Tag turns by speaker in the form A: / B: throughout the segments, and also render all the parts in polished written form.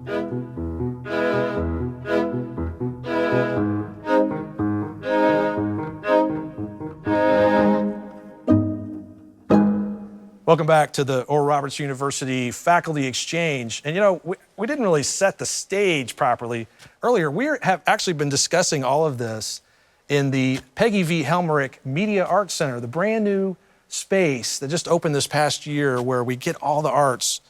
A: Welcome back to the Oral Roberts University Faculty Exchange. And you know, we didn't really set the stage properly earlier. We have actually been discussing all of this in the Peggy V. Helmerich Media Arts Center, the brand new space that just opened this past year where we get all the arts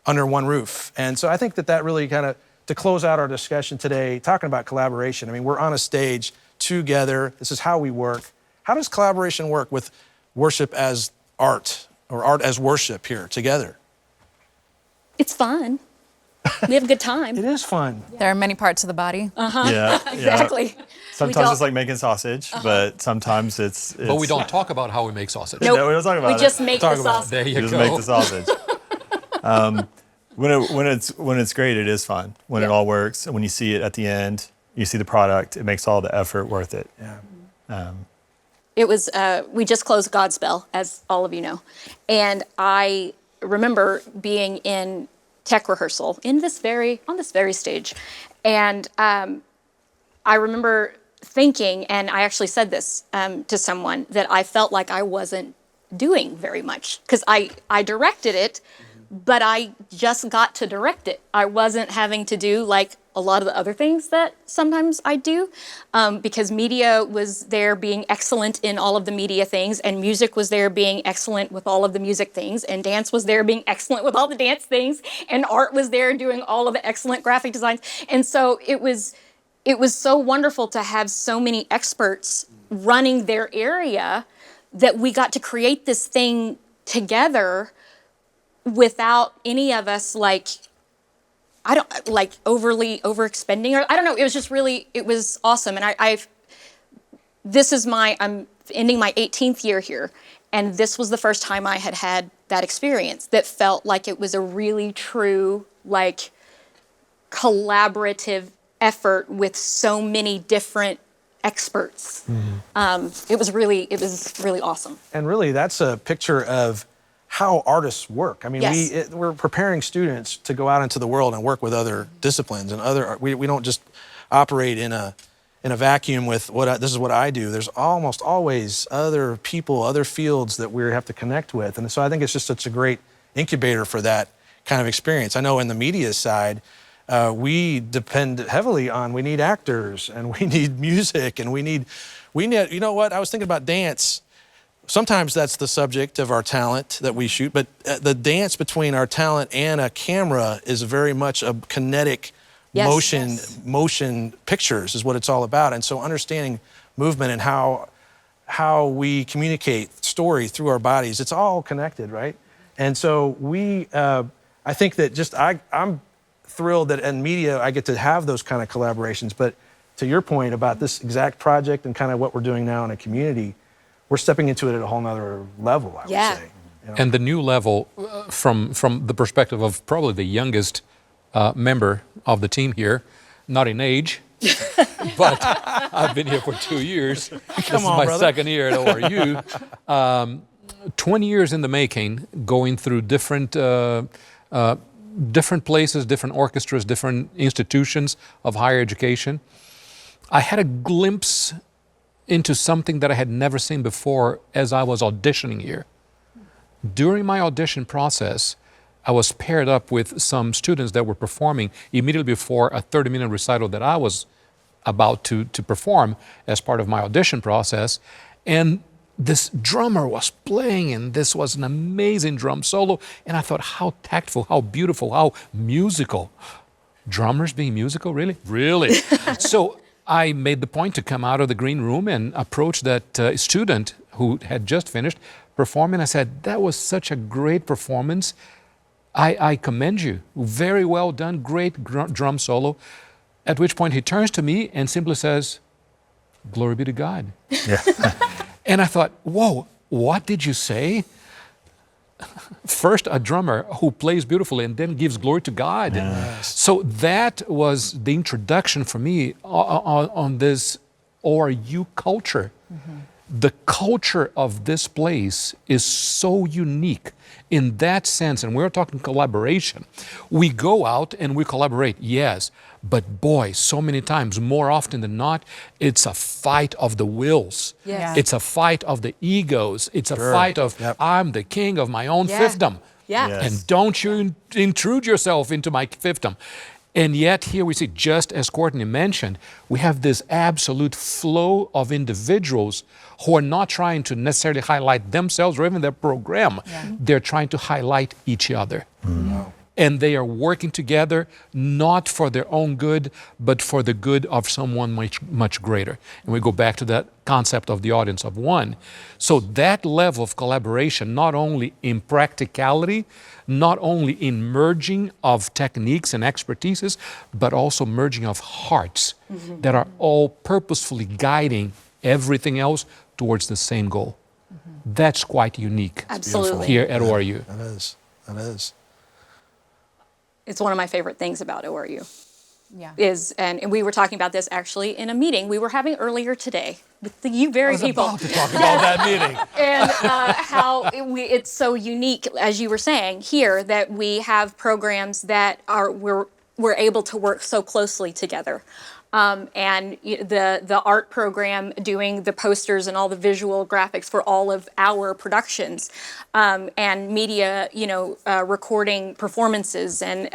A: under one roof. And so I think that really kind of, to close out our discussion today, talking about collaboration. I mean, we're on a stage together. This is how we work. How does collaboration work with worship as art? Or art as worship here together?
B: It's fun. We have a good time.
A: It is fun.
C: There are many parts of the body.
D: Yeah,
B: Exactly.
D: Sometimes it's like making sausage, but sometimes it's.
E: But we don't talk about how we make sausage.
B: Nope.
D: No, we don't talk about
B: We
D: it.
B: just make the
A: Talk about it.
B: sausage.
E: There you
D: We just
E: go.
D: make the sausage. When it's great, it is fun. When it all works, and when you see it at the end, you see the product. It makes all the effort worth it.
A: Yeah.
B: It was, we just closed Godspell, as all of you know. And I remember being in tech rehearsal on this very stage. And I remember thinking, and I actually said this to someone, that I felt like I wasn't doing very much. Because I directed it, but I just got to direct it. I wasn't having to do like a lot of the other things that sometimes I do, because media was there being excellent in all of the media things, and music was there being excellent with all of the music things, and dance was there being excellent with all the dance things, and art was there doing all of the excellent graphic designs. And so it was so wonderful to have so many experts running their area that we got to create this thing together without any of us overly overexpending, or I don't know. It was just really, it was awesome. And I'm ending my 18th year here. And this was the first time I had that experience that felt like it was a really true, collaborative effort with so many different experts. It was really awesome.
A: And really, that's a picture of how artists work. I mean,
B: Yes.
A: we're preparing students to go out into the world and work with other disciplines and other. We don't just operate in a vacuum with this is what I do. There's almost always other people, other fields that we have to connect with, and so I think it's just such a great incubator for that kind of experience. I know in the media side, we depend heavily on. We need actors and we need music and we need. You know what? I was thinking about dance. Sometimes that's the subject of our talent that we shoot, but the dance between our talent and a camera is very much a kinetic motion pictures is what it's all about. And so understanding movement and how we communicate story through our bodies, it's all connected, right? And so I think that I'm thrilled that in media I get to have those kind of collaborations, but to your point about this exact project and kind of what we're doing now in a community, we're stepping into it at a whole nother level, I would say. You know?
E: And the new level, from the perspective of probably the youngest member of the team here, not in age, but I've been here for 2 years. This is my second year at ORU. 20 years in the making, going through different places, different orchestras, different institutions of higher education. I had a glimpse into something that I had never seen before as I was auditioning here. During my audition process, I was paired up with some students that were performing immediately before a 30-minute recital that I was about to perform as part of my audition process. And this drummer was playing, and this was an amazing drum solo. And I thought, how tactful, how beautiful, how musical. Drummers being musical, really? Really? So I made the point to come out of the green room and approach that student who had just finished performing. I said, that was such a great performance. I commend you. Very well done, great drum solo. At which point he turns to me and simply says, glory be to God.
D: Yeah.
E: And I thought, whoa, what did you say? First, a drummer who plays beautifully and then gives glory to God.
D: Yes.
E: So that was the introduction for me on this ORU culture. The culture of this place is so unique in that sense, and we're talking collaboration. We go out and we collaborate, yes, but boy, so many times, more often than not, it's a fight of the wills.
B: Yes.
E: It's a fight of the egos. It's a fight of, I'm the king of my own fiefdom.
B: Yeah.
D: Yes.
E: And don't you intrude yourself into my fiefdom. And yet here we see, just as Courtney mentioned, we have this absolute flow of individuals who are not trying to necessarily highlight themselves or even their program. They're trying to highlight each other. And they are working together not for their own good, but for the good of someone much, much greater. And we go back to that concept of the audience of one. So that level of collaboration, not only in practicality, not only in merging of techniques and expertises, but also merging of hearts that are all purposefully guiding everything else towards the same goal. That's quite unique.
B: Absolutely.
E: Here at ORU.
A: That is. That is.
B: It's one of my favorite things about ORU.
C: Yeah.
B: And we were talking about this actually in a meeting we were having earlier today with you very people.
E: About to talk about that meeting.
B: And how it's so unique, as you were saying here, that we have programs that we're able to work so closely together. And the art program doing the posters and all the visual graphics for all of our productions, and media, recording performances, and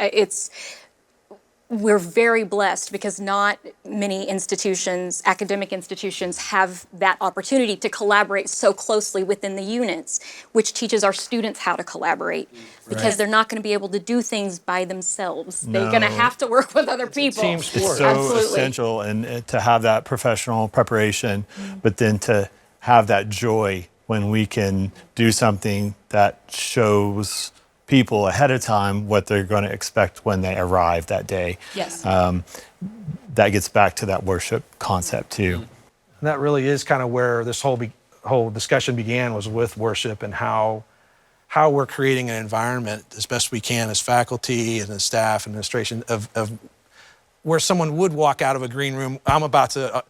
B: we're very blessed because not many institutions, academic institutions, have that opportunity to collaborate so closely within the units, which teaches our students how to collaborate because they're not going to be able to do things by themselves. They're going to have to work with other people.
A: team sport.
D: It's so
B: Absolutely.
D: essential and to have that professional preparation, but then to have that joy when we can do something that shows people ahead of time what they're going to expect when they arrive that day.
B: Yes.
D: That gets back to that worship concept too.
A: And that really is kind of where this whole discussion began, was with worship and how we're creating an environment as best we can as faculty and as staff, administration, of where someone would walk out of a green room. I'm about to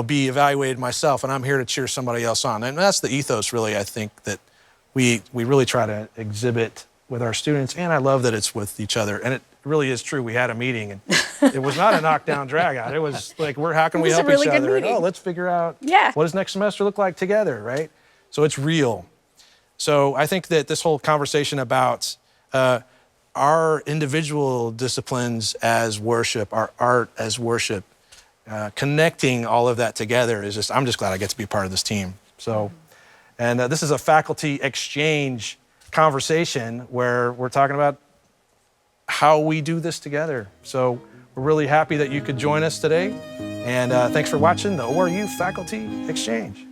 A: be evaluated myself, and I'm here to cheer somebody else on. And that's the ethos, really, I think, that we really try to exhibit with our students, and I love that it's with each other. And it really is true. We had a meeting, and it was not a knockdown, drag out. It was like, how can we help
B: really
A: each
B: good
A: other? And,
B: meeting.
A: let's figure out
B: Yeah.
A: what does next semester look like together, right? So it's real. So I think that this whole conversation about our individual disciplines as worship, our art as worship, connecting all of that together is I'm just glad I get to be part of this team. So, and this is a faculty exchange conversation where we're talking about how we do this together. So we're really happy that you could join us today. And thanks for watching the ORU Faculty Exchange.